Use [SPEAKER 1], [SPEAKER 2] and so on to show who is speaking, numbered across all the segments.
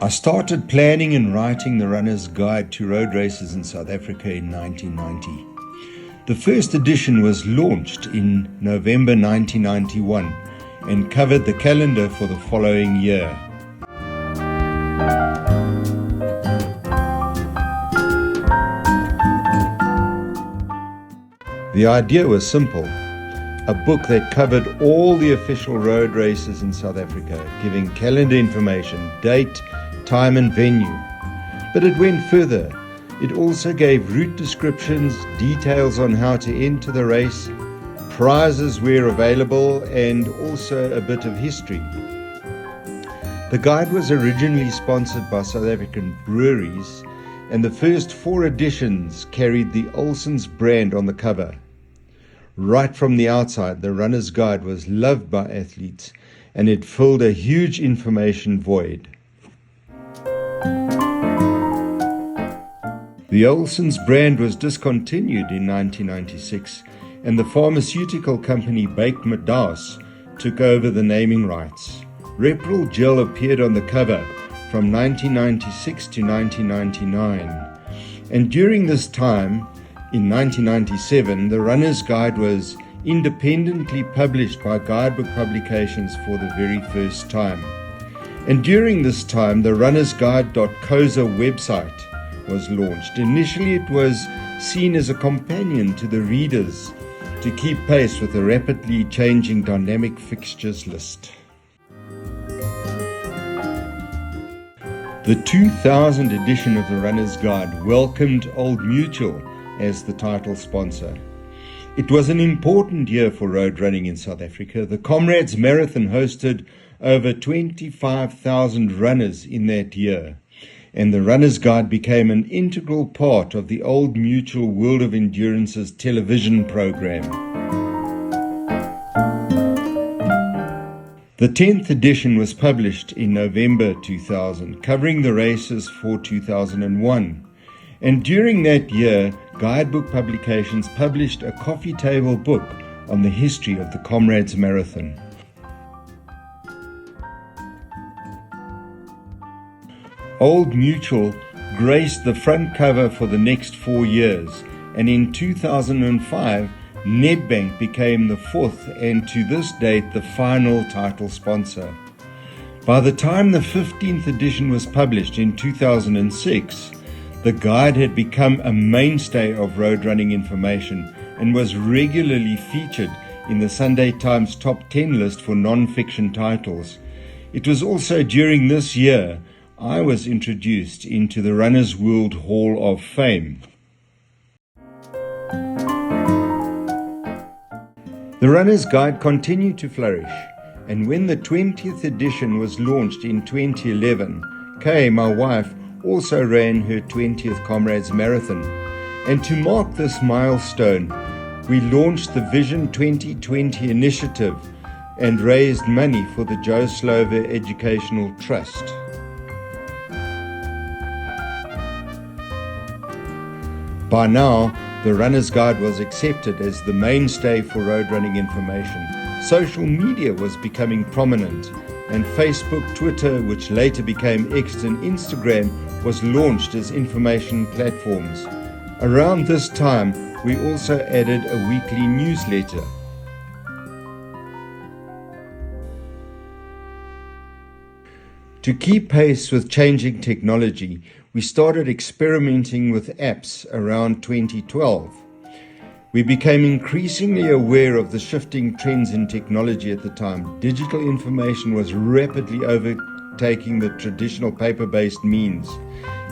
[SPEAKER 1] I started planning and writing the Runner's Guide to Road Races in South Africa in 1990. The first edition was launched in November 1991 and covered the calendar for the following year. The idea was simple. A book that covered all the official road races in South Africa, giving calendar information, date, time and venue. But it went further. It also gave route descriptions, details on how to enter the race, prizes where available, and also a bit of history. The guide was originally sponsored by South African breweries, and the first 4 editions carried the Olsen's brand on the cover. Right from the outside, the Runner's Guide was loved by athletes, and it filled a huge information void. The Olsen's brand was discontinued in 1996, and the pharmaceutical company Bake Madas took over the naming rights. Repril Gel appeared on the cover from 1996 to 1999, and during this time, in 1997, the Runner's Guide was independently published by Guidebook Publications for the very first time. And during this time, the runnersguide.coza website was launched. Initially, it was seen as a companion to the readers to keep pace with the rapidly changing dynamic fixtures list. The 2000 edition of the Runner's Guide welcomed Old Mutual as the title sponsor. It was an important year for road running in South Africa. The Comrades Marathon hosted over 25,000 runners in that year, and the Runner's Guide became an integral part of the Old Mutual World of Endurance's television program. The 10th edition was published in November 2000, covering the races for 2001. And during that year, Guidebook Publications published a coffee table book on the history of the Comrades Marathon. Old Mutual graced the front cover for the next 4 years, and in 2005, Nedbank became the 4th and to this date the final title sponsor. By the time the 15th edition was published in 2006, the guide had become a mainstay of road running information and was regularly featured in the Sunday Times top 10 list for non-fiction titles. It was also during this year I was introduced into the Runner's World Hall of Fame. The Runner's Guide continued to flourish, and when the 20th edition was launched in 2011, Kay, my wife, also ran her 20th Comrades Marathon. And to mark this milestone, we launched the Vision 2020 initiative and raised money for the Joe Slover Educational Trust. By now, the Runner's Guide was accepted as the mainstay for road running information. Social media was becoming prominent, and Facebook, Twitter, which later became X, and Instagram was launched as information platforms. Around this time, we also added a weekly newsletter. To keep pace with changing technology, we started experimenting with apps around 2012. We became increasingly aware of the shifting trends in technology at the time. Digital information was rapidly overtaking the traditional paper-based means,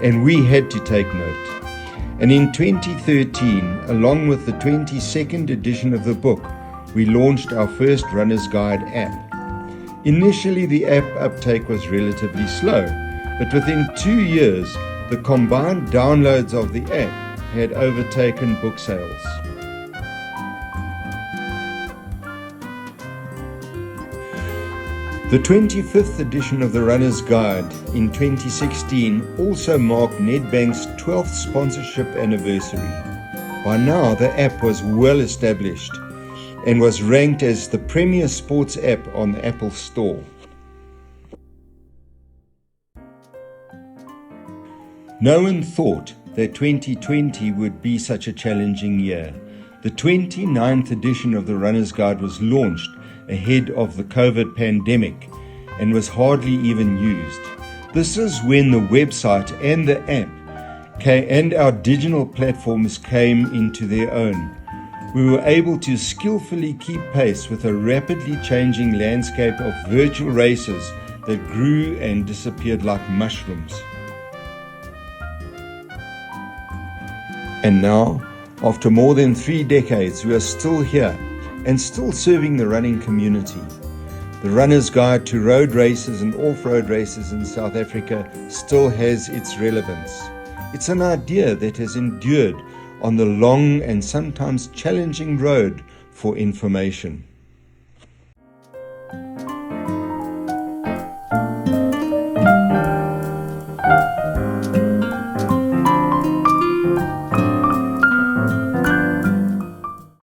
[SPEAKER 1] and we had to take note. And in 2013, along with the 22nd edition of the book, we launched our first Runner's Guide app. Initially, the app uptake was relatively slow, but within 2 years, the combined downloads of the app had overtaken book sales. The 25th edition of the Runner's Guide in 2016 also marked Nedbank's 12th sponsorship anniversary. By now, the app was well established and was ranked as the premier sports app on the Apple Store. No one thought that 2020 would be such a challenging year. The 29th edition of the Runner's Guide was launched ahead of the COVID pandemic and was hardly even used. This is when the website and the app and our digital platforms came into their own. We were able to skillfully keep pace with a rapidly changing landscape of virtual races that grew and disappeared like mushrooms. And now, after more than 3 decades, we are still here and still serving the running community. The Runner's Guide to Road Races and Off-Road Races in South Africa still has its relevance. It's an idea that has endured on the long and sometimes challenging road for information.